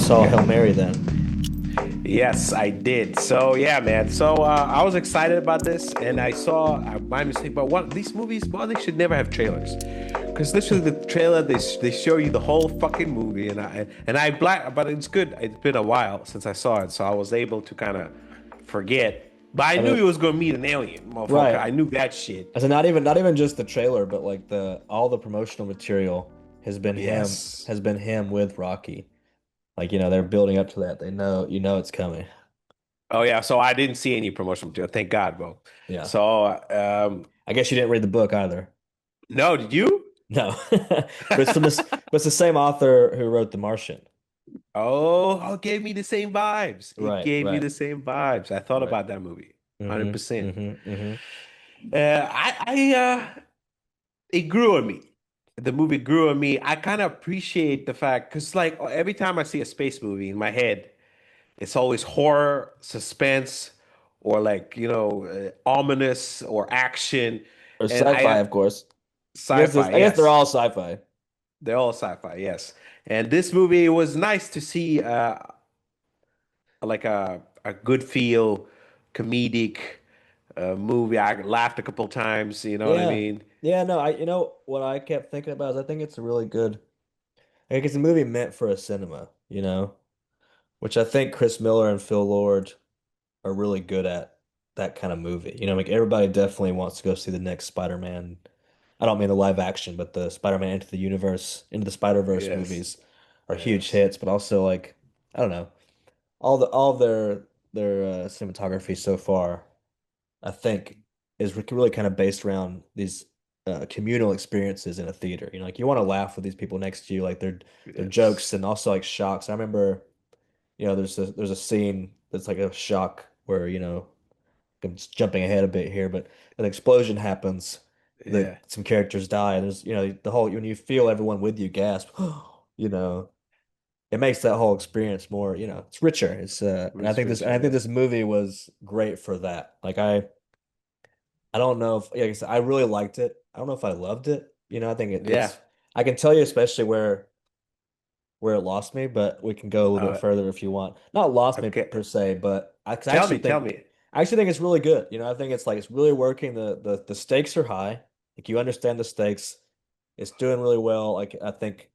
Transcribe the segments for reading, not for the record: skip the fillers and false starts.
saw Hail Mary then. Yes, I did. So yeah, man. So I was excited about this, and I saw my mistake. But one these movies, well, they should never have trailers, because literally the trailer they show you the whole fucking movie, and I black. But it's good. It's been a while since I saw it, so I was able to kind of forget. But I I knew mean, he was gonna meet an alien, motherfucker. right. I knew that shit. I said not even just the trailer, but like the all the promotional material Yes. has been him with Rocky. Like, they're building up to that. They know it's coming. Oh yeah. So I didn't see any promotional material. Thank God, bro. Yeah. So I guess you didn't read the book either. no, did you? No. But it's the same author who wrote The Martian. Oh, it gave me the same vibes. It Right, gave me right, the same vibes. I thought right. about that movie, Mm-hmm. 100%. Mm-hmm. Mm-hmm. It grew on me. The movie grew on me. I kind of appreciate the fact because, like, every time I see a space movie in my head, it's always horror, suspense, or like, ominous or action. Or And sci-fi, of course. sci-fi, I guess they're yes. all sci-fi. They're all sci-fi, yes. And this movie was nice to see like a good feel comedic movie. I laughed a couple times, you know what I Yeah. mean? Yeah, no, what I kept thinking about is I think it's a really good I think it's a movie meant for a cinema, which I think Chris Miller and Phil Lord are really good at that kind of movie. Like everybody definitely wants to go see the next Spider-Man. I don't mean the live action, but the Spider-Man Into the Spider-Verse Yes. movies are huge Yes. hits, but also like I don't know, all of their cinematography so far, I think is really kind of based around these communal experiences in a theater. Like you want to laugh with these people next to you, like their Yes. jokes and also like shocks. I remember, there's a scene that's like a shock where, I'm just jumping ahead a bit here, but an explosion happens that Yeah. some characters die, and there's, the whole when you feel everyone with you gasp, you know, it makes that whole experience more, it's richer. And I Rich think Richard, yeah. this movie was great for that. Like I don't know if, like I said, I really liked it. I don't know if I loved it. I think Yeah. I can tell you especially where it lost me, but we can go a little bit Uh, further if you want. Not lost me okay. per se, but 'cause Tell me, tell me. I actually think it's really good. I think it's like it's really working. The stakes are high. Like you understand the stakes. It's doing really well. Like I think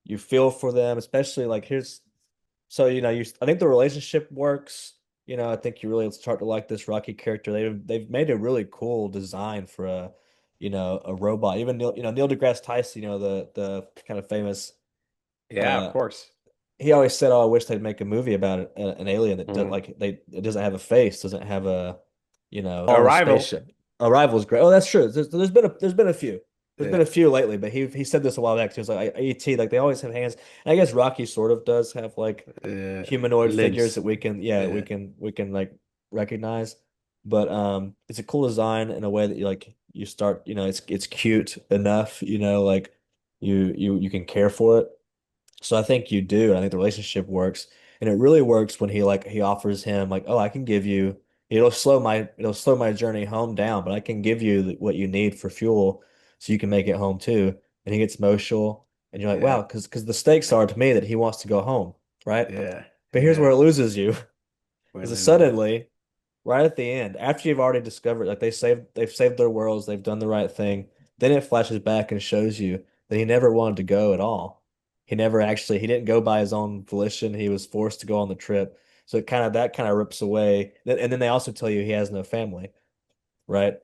you feel for them, especially like here's so I think the relationship works. I think you really start to like this Rocky character. They've made a really cool design for a robot. Even Neil deGrasse Tyson, the kind of famous Yeah, of uh course. he always said, "Oh, I wish they'd make a movie about an alien that does, Mhm. like it doesn't have a face, doesn't have on a Arrival. spaceship." Arrival's great. Oh, that's true. There's been a few. There's been Yeah. a few lately, but he said this a while back too. He was like ET, like they always have hands. And I guess Rocky sort of does have like Uh, humanoid figures that limbs. we Yeah. can like recognize. But it's a cool design in a way that you start, it's cute enough, like you can care for it. So I think you do. I think the relationship works. And it really works when he offers him like, "Oh, I can give you it'll slow my journey home down, but I can give you what you need for fuel so you can make it home too." And he gets emotional and you're like, Yeah. "Wow, because the stakes are to me that he wants to go home, right?" Yeah. But here's where Yeah. it loses you. Well, Is then, suddenly, right at the end, after you've already discovered like they've saved their worlds, they've done the right thing, then it flashes back and shows you that he never wanted to go at all. He didn't go by his own volition. He was forced to go on the trip. So that kind of rips away. And then they also tell you he has no family, right?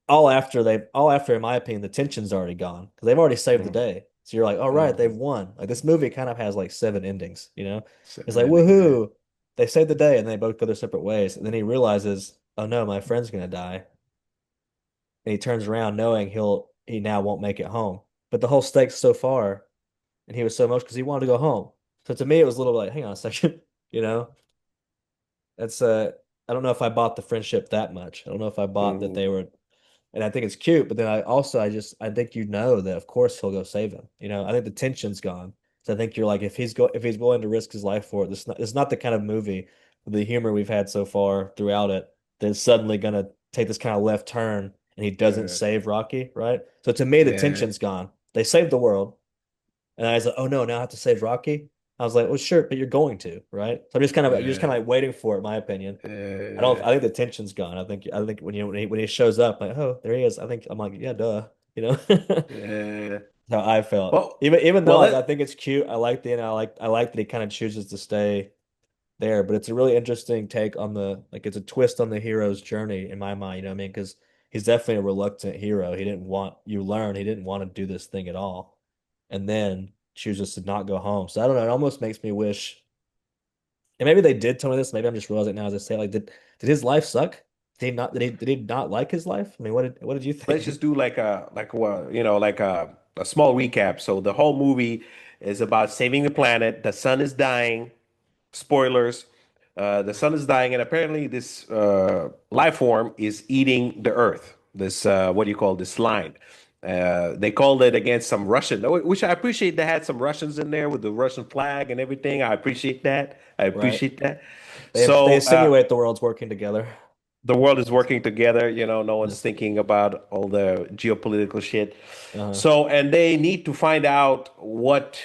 All after, in my opinion, the tension's already gone because they've already saved the mhm. day. So you're like, all right, they've Mhm. won. Like this movie kind of has like seven endings. It's Seven like, endings, yeah. woohoo, they saved the day, and they both go their separate ways. And then he realizes, oh no, my friend's gonna die. And he turns around knowing he now won't make it home. But the whole stakes so far, and he was so much because he wanted to go home. So to me, it was a little like, hang on a second, you know, that's I don't know if I bought the friendship that much. I don't know if I bought that Mhm. they were, and I think it's cute. But then I think that of course he'll go save him. I think the tension's gone. So I think you're like, if he's willing to risk his life for it, it's not the kind of movie, the humor we've had so far throughout it, that's suddenly gonna take this kind of left turn and he doesn't Uh, save Rocky, right? So to me, the yeah. tension's gone. They saved the world. And I was like, oh no, now I have to save Rocky. I was like, well, sure, but you're going to, right? So you're just kind Uh, of like waiting for it, in my opinion. uh, I think the tension's gone. I think when he shows up, like, oh, there he is. I'm like, yeah, duh, you know. uh, How I felt. well, Even though well, like I let think it's cute, I like the, I like that he kind of chooses to stay there, but it's a really interesting take on the like it's a twist on the hero's journey in my mind, you know what I mean? Because he's definitely a reluctant hero. He didn't want you learn, he didn't want to do this thing at all. And then chooses to not go home. So I don't know, it almost makes me wish and maybe they did tell me this, maybe I'm just realizing now as I say, like did his life suck? Did he not like his life? I mean, what did you let's think? just do like well, like a small recap. So the whole movie is about saving the planet. The sun is dying. Spoilers. The sun is dying, and apparently this life form is eating the Earth. This what do you call this line? They called it against some Russian, which I appreciate. They had some Russians in there with the Russian flag and everything. I appreciate that. I Right. appreciate that. They So insinuate the world's working together. the world is working together. No Yeah. one's thinking about all the geopolitical shit. Uh-huh. So, and they need to find out what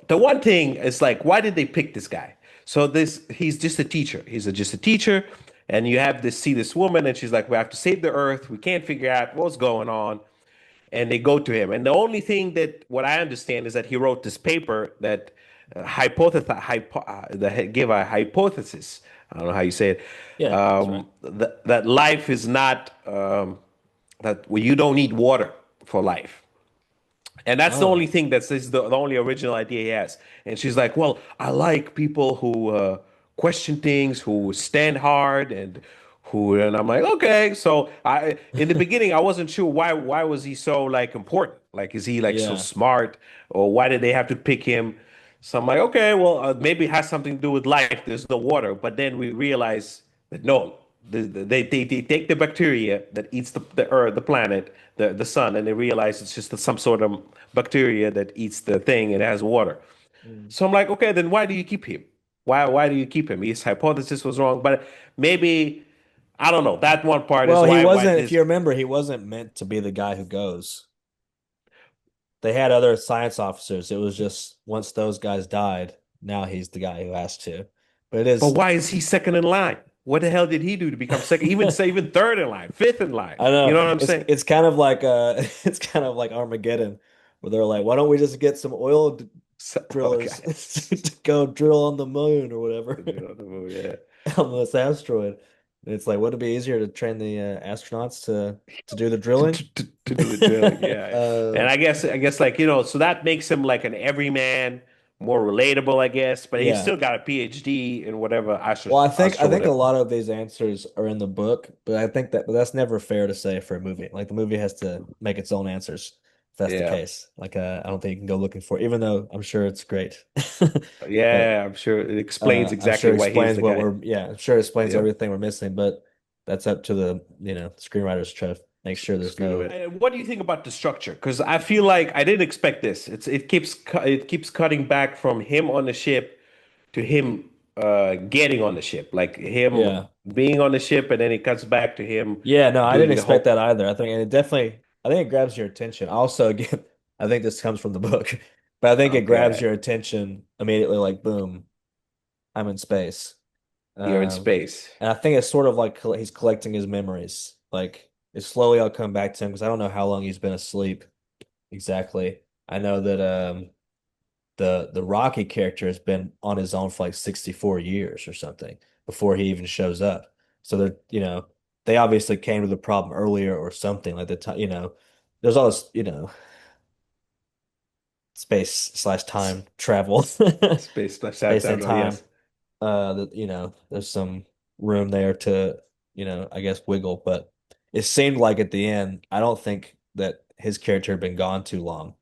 the one thing is like, why did they pick this guy? So he's just a teacher. Just a teacher, and you have to see this woman, and she's like, we have to save the earth. We can't figure out what's going on, and they go to him. And the only thing that what I understand is that he wrote this paper that that give a hypothesis. I don't know how you say it. Yeah, that's right. That life is not that well, you don't need water for life. And that's the only Oh, thing that's the only original idea he has. And she's like, well, I like people who question things, who stand hard, and I'm like, okay. So in the beginning, I wasn't sure why was he so like important? Like, is he like so yeah. smart, or why did they have to pick him? So I'm like, okay, well, maybe it has something to do with life. There's no water, but then we realize that no, they take the bacteria that eats the earth, the planet, the sun, and they realize it's just some sort of bacteria that eats the thing and has water. Mm. So I'm like, okay, then why do you keep him? Why do you keep him? His hypothesis was wrong, but maybe I don't know. That one part is Well, he why wasn't, if this. you remember, he wasn't meant to be the guy who goes. They had other science officers. It was just once those guys died, now he's the guy who has to. But it But is, why is he second in line? What the hell did he do to become second? Even say even third in line, fifth in line. I You know know what I'm saying? it's kind of like it's kind of like Armageddon, where they're like, why don't we just get some So, drillers okay. to go drill on the moon or whatever Yeah. on this asteroid? And it's like, would it be easier to train the astronauts to do the to, drilling? to do the drilling. Yeah, Uh, and I guess like so that makes him like an everyman, more relatable, I guess. But he's yeah. still got a PhD in whatever Well, I astro think a whatever. lot of these answers are in the book, but I think but that's never fair to say for a movie. Like the movie has to make its own answers if that's the Yeah, case. Like I don't think you can go looking for it, even though I'm sure it's great. But yeah, I'm sure it explains I'm sure exactly it why he's explains the what guy. we're yeah, I'm sure it explains Yep. everything we're missing, but that's up to the, screenwriters to try to make sure there's no And what do you think about the structure? Because I feel like I didn't expect this. It keeps cutting back from him on the ship to him getting on the ship, like him yeah. being on the ship, and then it cuts back to him Yeah, no, I didn't doing the expect whole. that either. I think it grabs your attention. Also, again, I think this comes from the book, but I think it grabs Okay, your attention immediately, like boom, I'm in space. you're in Um, space. and I think it's sort of like he's collecting his memories. Like it's slowly I'll come back to him because I don't know how long he's been asleep exactly. I know that the Rocky character has been on his own for like 64 years or something before he even shows up. So they're, they obviously came to the problem earlier or something like the time, there's all this, space/time travel, Space splash out space and down. Oh, time. yes. That, there's some room there to, I guess wiggle, but it seemed like at the end, I don't think that his character had been gone too long.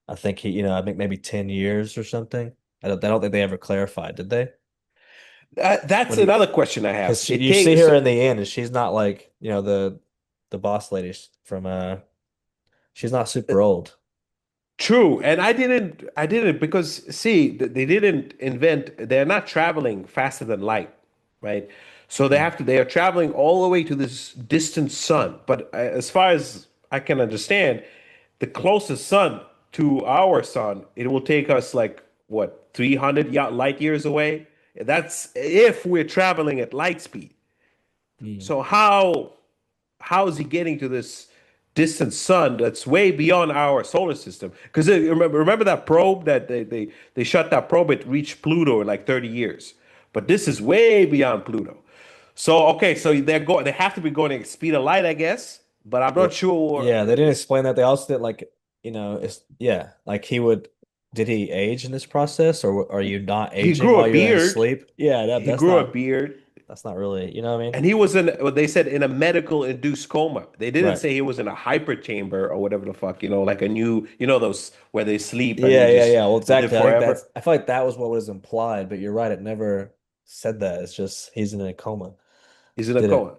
I think I think maybe 10 years or something. I don't think they ever clarified, did they? That's When he, another question I have. because It you see takes her so, in the end, and she's not like, the boss lady from she's not super old. true, and I didn't because see, they didn't invent. They're not traveling faster than light, right? So Mm. they are traveling all the way to this distant sun. But as far as I can understand, the closest sun. to our sun, it will take us like what, 300 light years away. That's if we're traveling at light speed. Mm. So how is he getting to this distant sun that's way beyond our solar system? Because remember that probe that they shot that probe, it reached Pluto in like 30 years. But this is way beyond Pluto. So okay, so they have to be going at the speed of light, I guess. But I'm not Well, sure. yeah, they didn't explain that. They also did like, it's yeah, like he would did he age in this process or are you not He aging grew a while you're in beard. sleep? Yeah, He grew a beard. that's not really, you know what I mean? And he was in what they said in a medical induced coma. They didn't Right. say he was in a hyper chamber or whatever the fuck, like a new, those where they sleep and they Yeah, yeah, just yeah. Well, live exactly. forever. I feel like that was what was implied, but you're right, it never said that. It's just he's in a coma. He's in a Didn't. coma.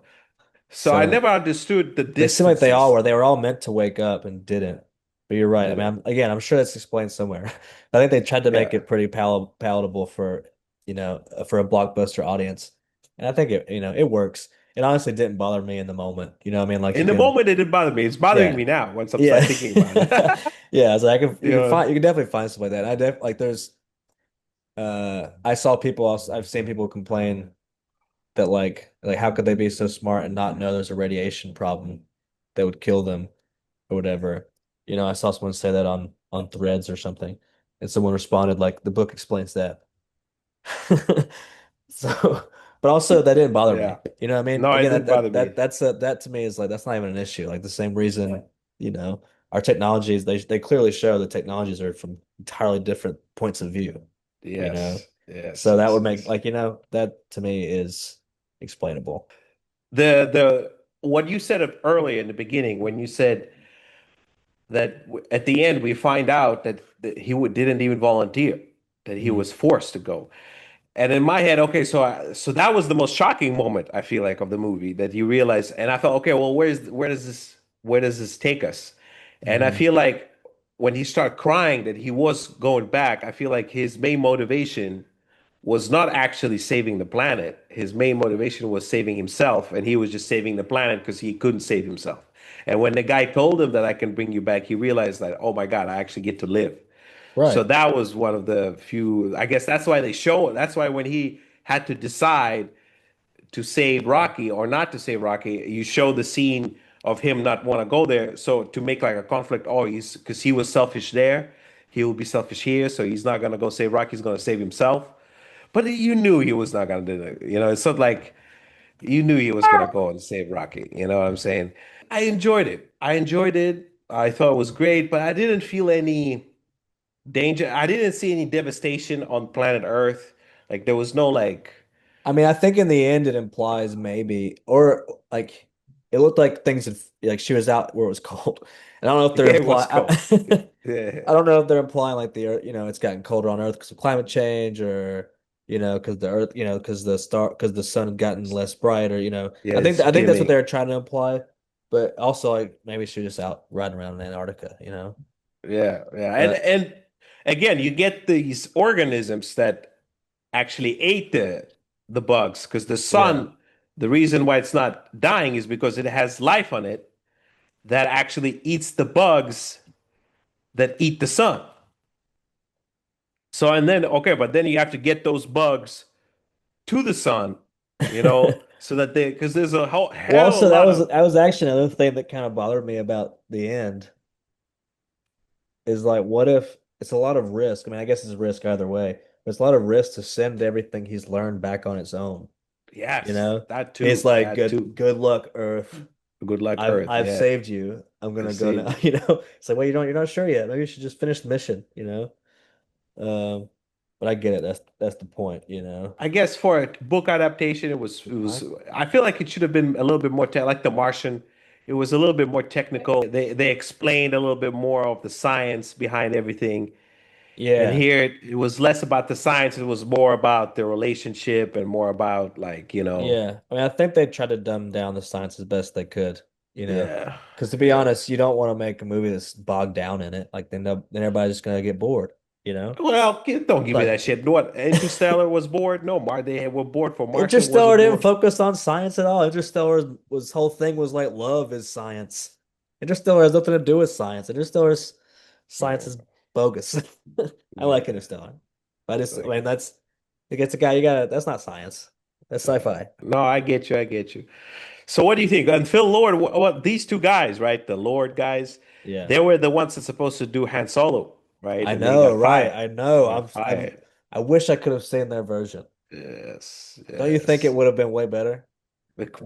So I So never understood the they seem like they all distances. were. They were all meant to wake up and didn't. But you're right. I Did mean, it? I'm sure that's explained somewhere. I think they tried to make Yeah. it pretty palatable for, for a blockbuster audience. And I think it works. It honestly didn't bother me in the moment. You know what I mean? Like In the moment, it didn't bother me. It's bothering yeah. me now once I'm start Yeah. thinking about it. Yeah, it's like You know, you can definitely find stuff like that. Like there's I saw people also, I've seen people complain that like how could they be so smart and not know there's a radiation problem that would kill them or whatever. I saw someone say that on Threads or something, and someone responded like the book explains that. So, but also that didn't bother me. yeah. You know what I mean? No, it Again, didn't bother me. that to me is like that's not even an issue. Like the same reason, our technologies they clearly show the technologies are from entirely different points of view, you know. Yes. Yes. So that Yes. would make Yes. like, that to me is explainable. The what you said earlier in the beginning when you said that at the end we find out that didn't even volunteer, that he Mm. was forced to go. And in my head, okay, so that was the most shocking moment I feel like of the movie that you realize. And I thought, okay, well, where does this take us? And I Hmm. feel like when he started crying that he was going back, I feel like his main motivation was not actually saving the planet. His main motivation was saving himself, and he was just saving the planet because he couldn't save himself. And when the guy told him that I can bring you back, he realized that, oh my God, I actually get to live. So Right. that was one of the few, I guess that's why that's why when he had to decide to save Rocky or not to save Rocky, you show the scene of him not want to go there. So to make like a conflict, oh, he's because he was selfish there, he will be selfish here. So he's not going to go save Rocky, he's going to save himself. But you knew he was not going to do it. It's not like you knew he was going to go and save Rocky. You know what I'm saying? I enjoyed it. I enjoyed it. I thought it was great, but I didn't feel any danger. I didn't see any devastation on planet Earth. Like there was no like I mean, I think in the end it implies maybe, or like it looked like things had, like she was out where it was cold. And I don't know if they're yeah, it was implying, cold. Yeah. I don't know if they're implying like the Earth, it's gotten colder on Earth because of climate change or, because the Earth, because the sun had gotten less bright or, Yeah, it's I think that's what dimming. they're trying to imply. But also like maybe she's just out riding around in Antarctica. Yeah, yeah. And But and again, you get these organisms that actually ate the bugs because the yeah. sun, the reason why it's not dying is because it has life on it that actually eats the bugs that eat the sun. So and then okay, but then you have to get those bugs to the sun, so that they because there's a whole Well, hell of a also lot of that was actually another thing that kind of bothered me about the end is like, what if it's a lot of risk? I mean, I guess it's a risk either way, but it's a lot of risk to send everything he's learned back on its own, you yes, know? that It's too, like that too. good luck, Earth. Good luck, Earth. I've Yeah, saved you. I'm I gonna go saved now, you. It's like, well, you're not sure yet. Maybe you should just finish the mission. Um, but I get it. That's the point. I guess for a book adaptation, it I was. I feel like it should have been a little bit more like The Martian. It was a little bit more technical. They explained a little bit more of the science behind everything. And yeah. here it was less about the science. It was more about the relationship and more about like, Yeah. I mean, I think they tried to dumb down the science as best they could, you know. yeah, Because to be yeah. honest, you don't want to make a movie that's bogged down in it. Like then everybody's just gonna get bored, you know? Well, don't give me Like that shit. What, Interstellar was bored? No, they were bored for Martian Interstellar wasn't didn't bored. focus on science at all. Interstellar whole thing was like love is science. Interstellar has nothing to do with science. Interstellar's Science is bogus. I like Yeah. Interstellar. But I Like, mean, that's it gets a guy. You gotta. That's not science. That's sci-fi. no, I get you. I get you. So what do you think? And Phil Lord, what these two guys, right? The Lord guys, Yeah, they were the ones that's supposed to do Han Solo, right? I And they know, got right? fired. I know. They got fired. I wish I could have seen their version. Yes, Don't you think it yes. would have been way better? Like,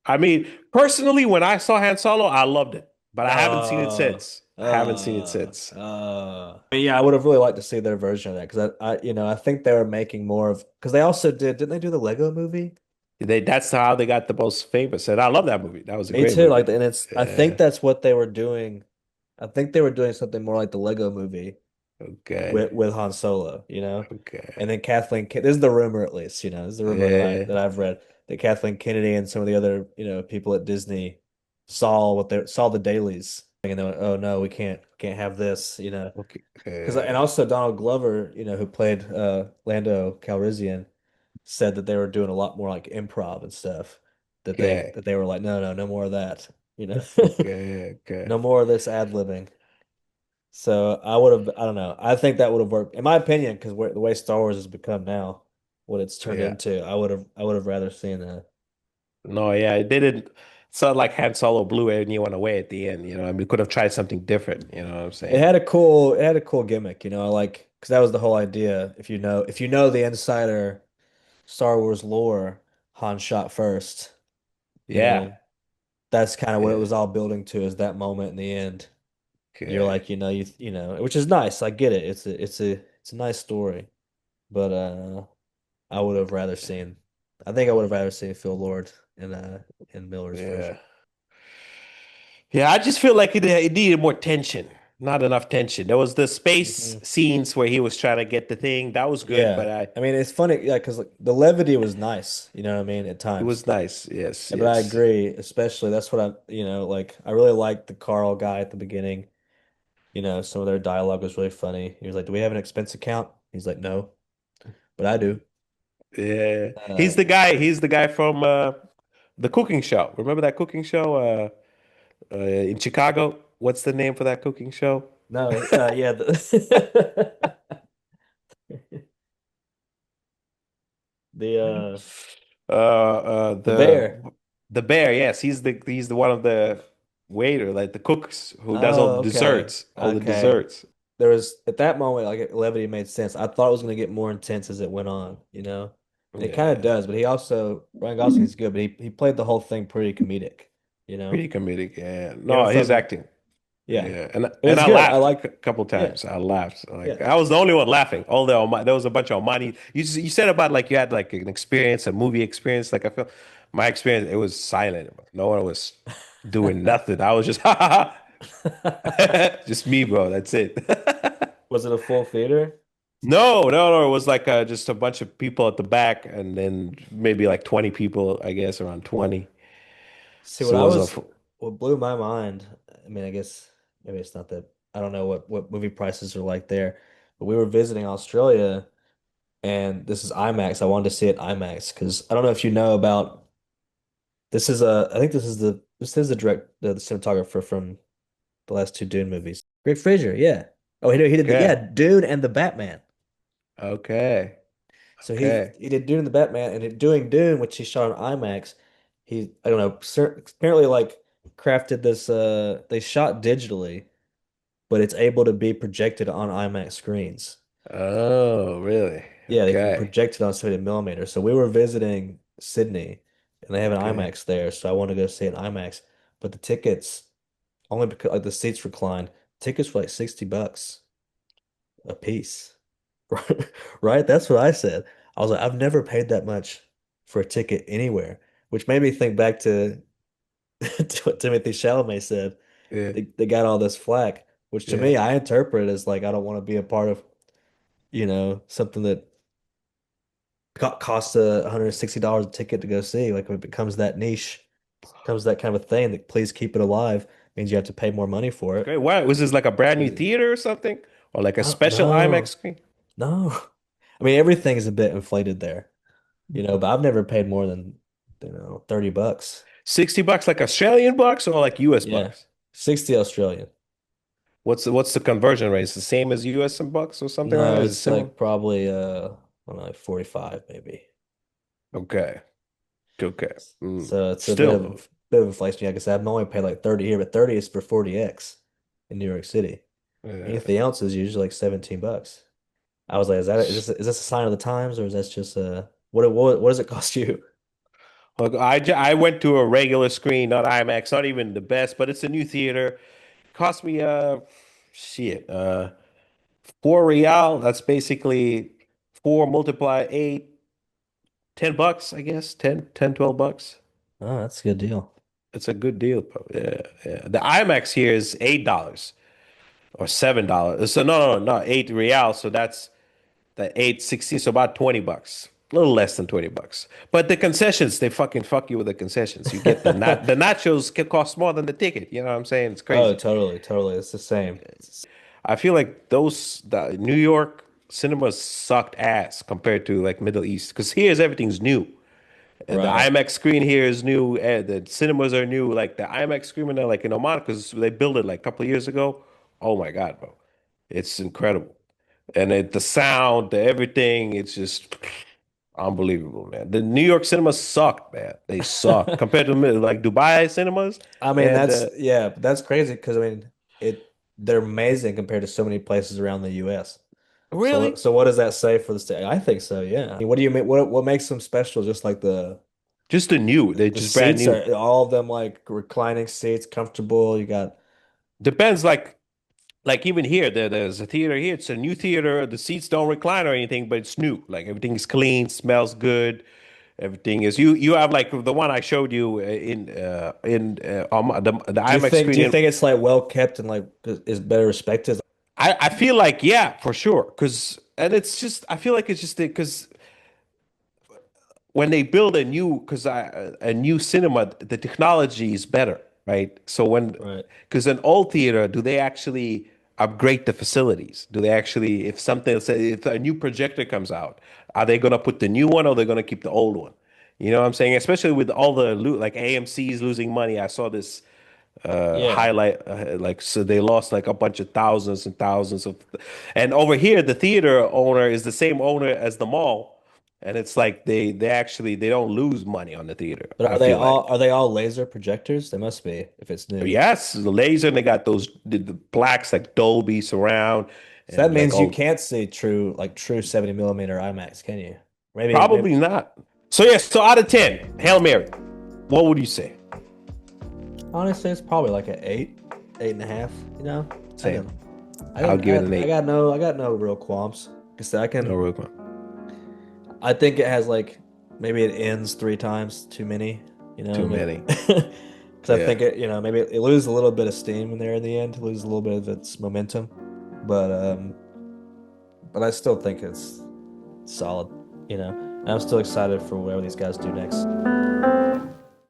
I mean, personally, when I saw Han Solo, I loved it, but I haven't seen it Uh, since. I haven't seen it since. I mean, yeah, I would have really liked to see their version of that because I think they were making more of because they also didn't they do the Lego movie? That's how they got the most famous, and I love that movie. That was a Me great too. Like, movie. and I think Yeah. that's what they were doing. I think they were doing something more like the Lego movie Okay. with Han Solo, Okay. and then this is the rumor at least, this is the rumor Yeah. that I've read that Kathleen Kennedy and some of the other, people at Disney saw the dailies and they went, oh no, we can't have this, Okay. because and also Donald Glover, who played Lando Calrissian, said that they were doing a lot more like improv and stuff. Okay. That they were like, no, no, no more of that, Okay. Okay. no more of this ad-libbing. So I don't know. I think that would have worked, in my opinion, because the way Star Wars has become now, what it's turned Yeah. into. I would have rather seen that. No, yeah, it didn't. It's not like Han Solo blew anyone away at the end. I mean, we could have tried something different. You know what I'm saying? It had a cool gimmick, I like, because that was the whole idea. If you know the insider Star Wars lore, Han shot first. You Yeah. know, that's kind of what it Yeah. was all building to, is that moment in the end. You're Okay. like, which is nice. I get it. It's a nice story, but I would have rather seen. I think I would have rather seen Phil Lord in Miller's version. Yeah. Yeah, I just feel like it needed more tension. Not enough tension. There was the space Hmm. scenes where he was trying to get the thing. That was good, but Yeah, I mean it's funny, yeah, because like, the levity was nice. You know what I mean at it times. was nice. Yes, Yeah, but I yes. agree, especially that's what like I really liked the Carl guy at the beginning. Some of their dialogue was really funny. He was like, "Do we have an expense account?" He's like, "No, but I do." Yeah. Uh, He's the guy from the cooking show. Remember that cooking show in Chicago? What's the name for that cooking show? no, yeah, the the bear. The bear, yes, he's the one of the waiter, like the cooks who does Oh, okay. all the Okay. desserts. There was at that moment like levity made sense. I thought it was going to get more intense as it went on. And it kind of Yeah, does, but he also Ryan Gosling's good, but he played the whole thing pretty comedic, you know. pretty comedic. Yeah, You ever no, his felt acting. yeah. Yeah, It and was I good. I laughed like a couple yeah. times. I laughed. Like Yeah. I was the only one laughing. Although there was a bunch of money. You said about like you had like an experience, a movie experience. Like I feel my experience, it was silent. No one was doing nothing. I was just ha ha ha. Just me, bro. That's it. Was it a full theater? No, no, no. It was like just a bunch of people at the back, and then maybe like 20 people, I guess, around 20. See, So it wasn't a full. what blew my mind, I mean, I guess maybe it's not that I don't know what movie prices are like there, but we were visiting Australia and this is IMAX. I wanted to see it IMAX because I don't know if you know about I think this is the cinematographer from the last two Dune movies. Greg Fraser, yeah. Oh, yeah, Okay. Dune and the Batman. Okay. So Okay. he did Dune and the Batman, and doing Dune, which he shot on IMAX, I don't know, apparently like crafted this they shot digitally, but it's able to be projected on IMAX screens. Oh, really? Yeah, they can Okay. project it on 70 millimeters. So we were visiting Sydney and they have an Okay. IMAX there. So I want to go see an IMAX. But the tickets, only because like the seats reclined, tickets were like $60 a piece. Right? That's what I said. I was like, I've never paid that much for a ticket anywhere, which made me think back to, to what Timothy Chalamet said. Yeah. They got all this flack, which to Yeah. me, I interpret as like, I don't want to be a part of, something that costs $160 a ticket to go see. Like if it becomes that niche, becomes that kind of a thing that please keep it alive, means you have to pay more money for it. Okay. Why was this like a brand new Crazy. theater or something? Or like a special IMAX No, screen? no. I mean everything is a bit inflated there, but I've never paid more than, $30. $60 like Australian bucks or like US Yeah. bucks? 60 Australian. What's the conversion rate? It's the same as US and bucks or something like No, that? Is it it's similar? like probably I don't know, like 45 maybe. Okay. Okay. Mm. So it's a Still, bit of inflation. Like I said, I'm only paid like 30 here, but 30 is for 40X in New York City. uh, Anything else is usually like 17 bucks. I was like, is this a sign of the times or is that just what does it cost you? look, I went to a regular screen, not IMAX, not even the best, but it's a new theater. Cost me shit, 4 real. That's basically four multiply eight, $10, I guess. 12 bucks. Oh, that's a good deal. It's a good deal, bro. Yeah, yeah. The IMAX here is $8 or $7. So no, 8 real. So that's the 8.16, so about $20. A little less than $20. But the concessions, they fucking fuck you with the concessions. You get the nachos can cost more than the ticket. You know what I'm saying? It's Oh, crazy. totally, totally. It's the same. I feel like the New York cinemas sucked ass compared to like Middle East because here's everything's new. The Right. IMAX screen here is new. The cinemas are new. Like the IMAX screen in like in Oman because they built it like a couple of years ago. Oh my God, bro, it's incredible. And the sound, the everything, it's just unbelievable, man. The New York cinemas sucked, man. They suck compared to like Dubai cinemas. I mean, And that's yeah, but that's crazy because I mean, they're amazing compared to so many places around the US. really, So what does that say for the state? I think so, yeah. I mean, what do you mean what makes them special? Just like just the new. They're the just brand seats new. are all of them like reclining seats, comfortable. You got Depends, like even here, there's a theater here. It's a new theater. The seats don't recline or anything, but it's new. Like everything is clean, smells good. Everything is you have like the one I showed you in the IMAX do screen you in. think it's like well kept and like is better respected? I feel like yeah, for sure. Cause and it's just I feel like it's just because when they build a new cinema, the technology is better, right? So Right. because an old theater, do they actually upgrade the facilities? Do they actually, if something, say, if a new projector comes out, are they going to put the new one or they're going to keep the old one? You know what I'm saying? Especially with all like AMC's losing money. I saw this Yeah. highlight like so they lost like a bunch of thousands and thousands of and over here the theater owner is the same owner as the mall and it's like they actually they don't lose money on the theater But I feel like are they all laser projectors? They must be if it's new. yes the laser and they got those the blacks like Dolby surround So that and like means you oh can't see true 70 millimeter IMAX, can you? Maybe probably not so yeah so out of 10 Hail Mary what would you say honestly it's probably like an eight, 8.5, you know? I same can I'll give it an 8 I got no real qualms. Because no real quick I think it has like maybe it ends three times too many, you know, too maybe many because I yeah think it, you know, maybe it loses a little bit of steam in there in the end, loses a little bit of its momentum, but I still think it's solid, you know. And I'm still excited for whatever these guys do next.